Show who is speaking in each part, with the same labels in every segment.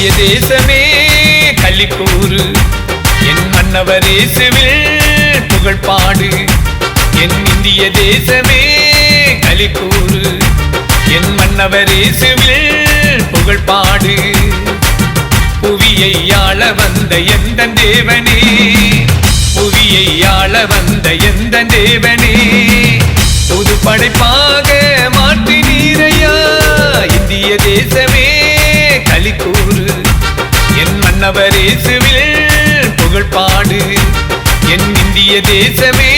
Speaker 1: இந்திய தேசமே களிக்கூறு, என் மன்னவர் இயேசுவில் புகழ் பாடு. என் இந்திய தேசமே களிக்கூறு, என் மன்னவர் இயேசுவில் புகழ் பாடு. புவியை ஆள வந்த எந்தன் தேவனே, புவியை ஆள வந்த எந்தன் தேவனே, புது படைப்பாக மாற்றினீரையா. இந்திய தேசமே களிக்கூறு, என் மன்னவர் இயேசுவில் புகழ் பாடு. என் இந்திய தேசமே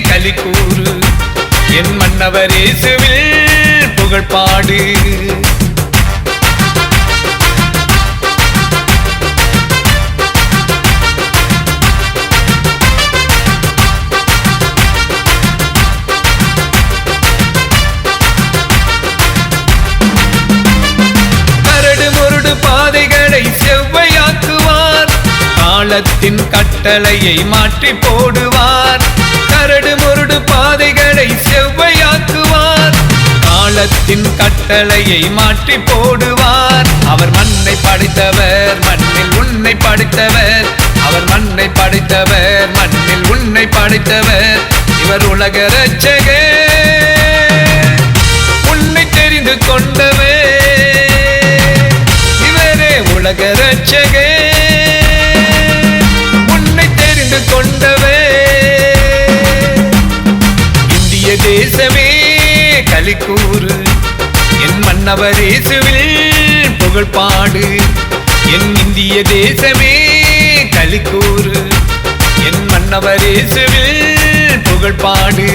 Speaker 1: களிக்கூறு, என் மன்னவர் இயேசுவில் புகழ் பாடு. பாதைகளை செவ்வையாக்குவார், காலத்தின் கட்டளையை மாற்றி போடுவார். கரடு முரடு பாதைகளை செவ்வையாக்குவார், காலத்தின் கட்டளையை மாற்றி போடுவார். அவர் மண்ணை படைத்தவர், மண்ணில் உன்னை படைத்தவர். அவர் மண்ணை படைத்தவர், மண்ணில் உன்னை படைத்தவர். இவர் உலக இரட்சகர், உன்னை தெரிந்து கொண்டவர். உலக இரட்சகர், உன்னை தெரிந்து கொண்டவர். இந்திய தேசமே களிக்கூறு, என் மன்னவர் இயேசுவில் புகழ் பாடு. என் இந்திய தேசமே களிக்கூறு, என் மன்னவர் இயேசுவில் புகழ் பாடு.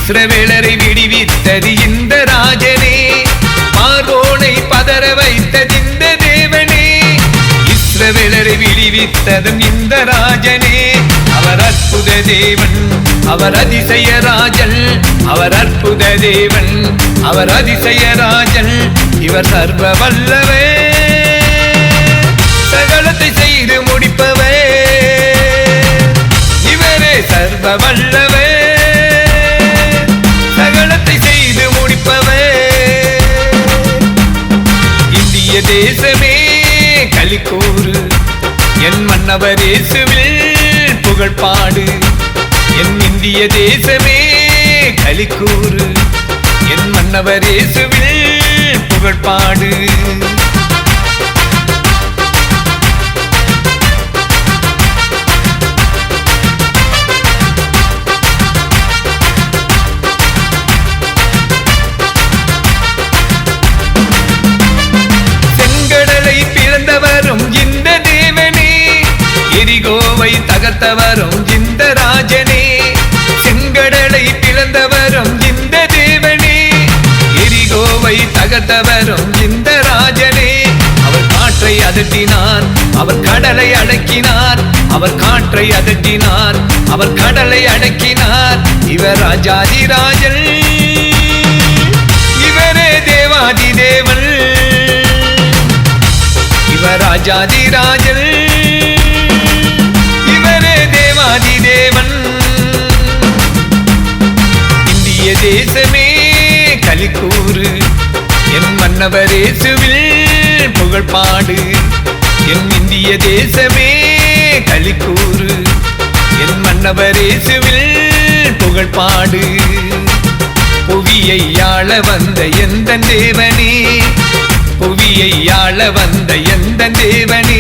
Speaker 1: இஸ்ரவேலரை விடுவித்தது இந்த ராஜனே, பார்வோனை பதற வைத்தது இந்த தேவனே. இஸ்ரவேலரை விடுவித்ததும் இந்த ராஜனே. அவர் அற்புத தேவன், அவர் அதிசய ராஜன். அவர் அற்புத தேவன், அவர் அதிசய ராஜன். இவர் சர்வ வல்லவர், சகலத்தை செய்து முடிப்பவர். இவரே சர்வ வல்லவர், சகலத்தை செய்து முடிப்பவர். இந்திய தேசமே களிக்கூறு, என் மன்னவர் இயேசுவில் புகழ் பாடு. என் இந்திய தேசமே களிக்கூறு, என் மன்னவர் இயேசுவில் புகழ் பாடு. பிறந்தவரும் இந்த தேவனே, எரிகோவை தகர்த்தவரும் இந்த ராஜனே. செங்கடலை பிளந்தவரும் இந்த தேவனே, எரிகோவை தகர்த்தவரும் இந்த ராஜனே. அவர் காற்றை அதட்டினார், அவர் கடலை அடக்கினார். அவர் காற்றை அதட்டினார், அவர் கடலை அடக்கினார். இவர் ராஜாதி ராஜன், இவரே தேவாதி தேவன். இவர் ராஜாதி ராஜன், இவரே தேவாதி தேவன். இந்திய தேசமே களிக்கூறு, என் மன்னவர் இயேசுவில் புகழ் பாடு. என் இந்திய தேசமே களிக்கூறு, என் மன்னவர் இயேசுவில் புகழ் பாடு. புவியை ஆள வந்த எந்தன் தேவனே, புவியை ஆள வந்த எந்தன் தேவனே,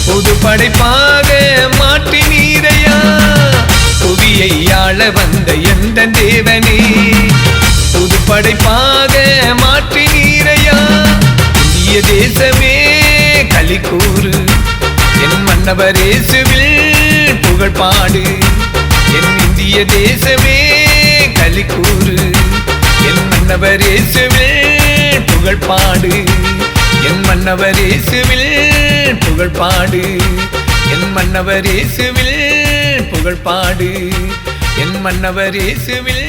Speaker 1: புது படைப்பாக மாற்றினீரையா. புவியை ஆள வந்த எந்தன் தேவனே, புது படைப்பாக மாற்றினீரையா. இந்திய தேசமே களிக்கூறு, என் மன்னவர் இயேசுவில் புகழ் பாடு. என் இந்திய தேசமே களிக்கூறு, என் மன்னவர் இயேசுவில் புகழ் பாடு. என் மன்னவர் இயேசுவில் புகழ் பாடு. என் மன்னவர் இயேசுவில் புகழ் பாடு. என் மன்னவர் இயேசுவில்